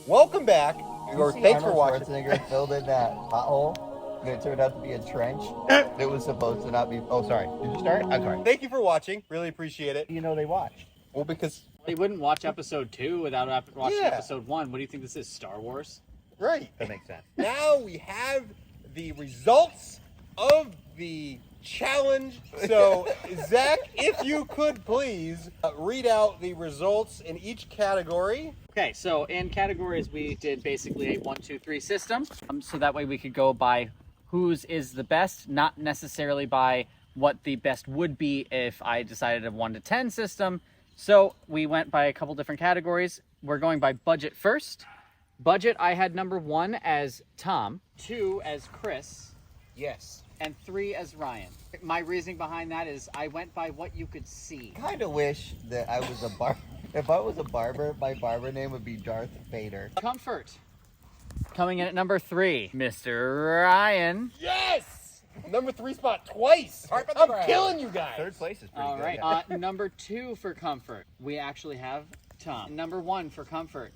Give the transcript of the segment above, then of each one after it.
welcome back. Or thanks for watching. Schwarzenegger filled in that pothole, and it turned out to be a trench. It was supposed to not be. Oh, sorry. Did you start? I'm sorry. Thank you for watching. Really appreciate it. You know they watched. Well, because They wouldn't watch episode 2 without watching episode 1. What do you think this is, Star Wars? right. That makes sense. Now we have the results of the challenge. So, Zach, if you could please read out the results in each category. Okay, so in categories, we did basically a 1, 2, 3 system. So that way we could go by whose is the best, not necessarily by what the best would be if I decided a 1 to 10 system. So we went by a couple different categories. We're going by budget first. Budget, I had number 1 as Tom, 2 as Chris, Yes. and 3 as Ryan. My reasoning behind that is I went by what you could see. Kind of wish that I was a barber. If I was a barber, my barber name would be Darth Vader. Comfort. Coming in at number 3, Mr. Ryan. Yes! Number 3 spot twice. I'm killing you guys. Third place is pretty All good. right. Number 2 for comfort, we actually have Tom. Number 1 for comfort,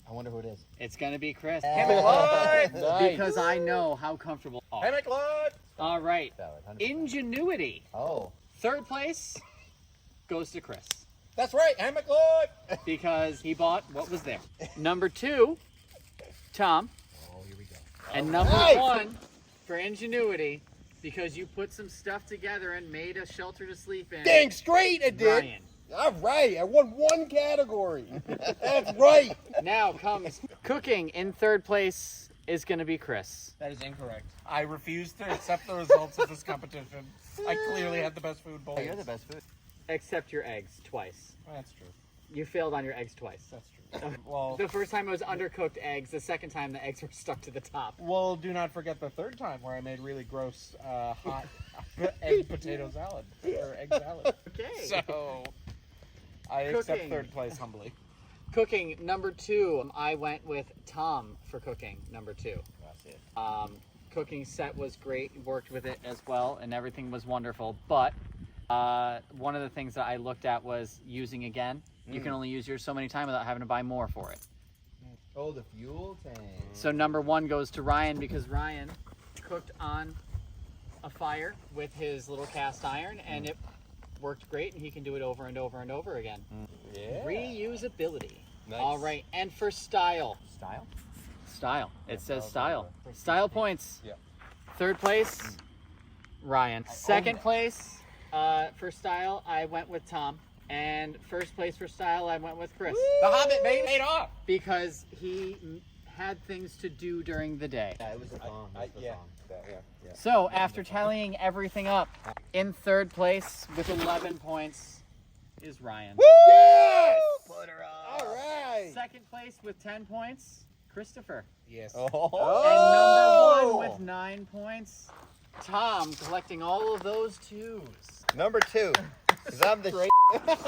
I wonder who it is. it's going to be Chris. Hammock Lodge. Because I know how comfortable. Hammock Lodge. All right. Valid, 100%. Ingenuity. Oh. 3rd place goes to Chris That's right. Hammock Lodge. because he bought what was there. Number 2, Tom. Oh, here we go. And number right. 1 for ingenuity because you put some stuff together and made a shelter to sleep in. Dang straight it did. Ryan. All right. I won 1 category. That's right. Now comes cooking. In 3rd place is going to be Chris. That is incorrect. I refuse to accept the results of this competition. I clearly had the best food bowl. Oh, you're the best food. Except your eggs twice. That's true. You failed on your eggs twice. That's true. Well, The first time it was undercooked eggs. The second time the eggs were stuck to the top. well, do not forget the 3rd time where I made really gross hot egg potato salad or egg salad. Okay. So I accept Cooking. 3rd place humbly. Cooking number 2. I went with Tom for cooking number 2. That's it. Cooking set was great. Worked with it as well, and everything was wonderful. But one of the things that I looked at was using again. You can only use yours so many times without having to buy more for it. Oh, the fuel tank. So number 1 goes to Ryan because Ryan cooked on a fire with his little cast iron, and it worked great, and he can do it over and over and over again. Yeah. Reusability. Nice. All right, and for style. Style? Style. It says that was style. good. Style points. Yeah. 3rd place, Ryan. 2nd place for style, I went with Tom. And 1st place for style, I went with Chris. The Hobbit made off. Because he had things to do during the day. Yeah, it was a song. It was a Yeah. song. Yeah. So after tallying everything up, in 3rd place with 11 points is Ryan. Yes! Put her up. All right. 2nd place with 10 points, Christopher. Yes. Oh. And number 1 with 9 points, Tom, collecting all of those 2s. Number 2. Because I'm the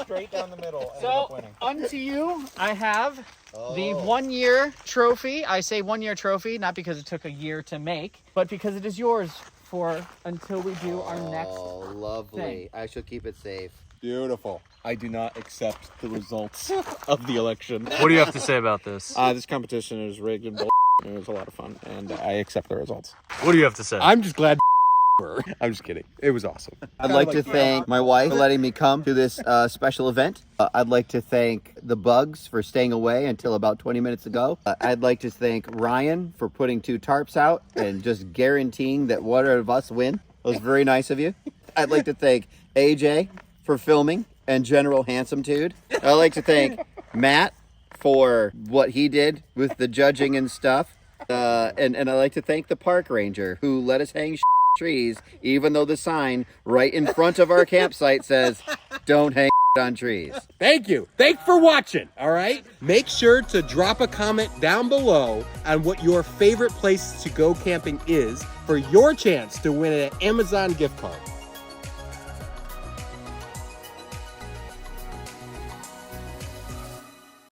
Straight down the middle. Ended So, up winning. unto you, I have the Oh. 1-year trophy. I say 1-year trophy, not because it took a year to make, but because it is yours for until we do our next. Oh, lovely. thing. I shall keep it safe. Beautiful. I do not accept the results of the election. What do you have to say about this? This competition is rigged and bull. It was a lot of fun, and I accept the results. What do you have to say? I'm just glad. I'm just kidding. It was awesome. I'd like to thank my wife for letting me come to this special event. I'd like to thank the bugs for staying away until about 20 minutes ago. I'd like to thank Ryan for putting 2 tarps out and just guaranteeing that one of us win. That was very nice of you. I'd like to thank AJ for filming and general handsometude. I'd like to thank Matt for what he did with the judging and stuff. And I'd like to thank the park ranger who let us hang trees, even though the sign right in front of our campsite says, "Don't hang on trees." Thank you. Thanks for watching. All right. Make sure to drop a comment down below on what your favorite place to go camping is for your chance to win an Amazon gift card.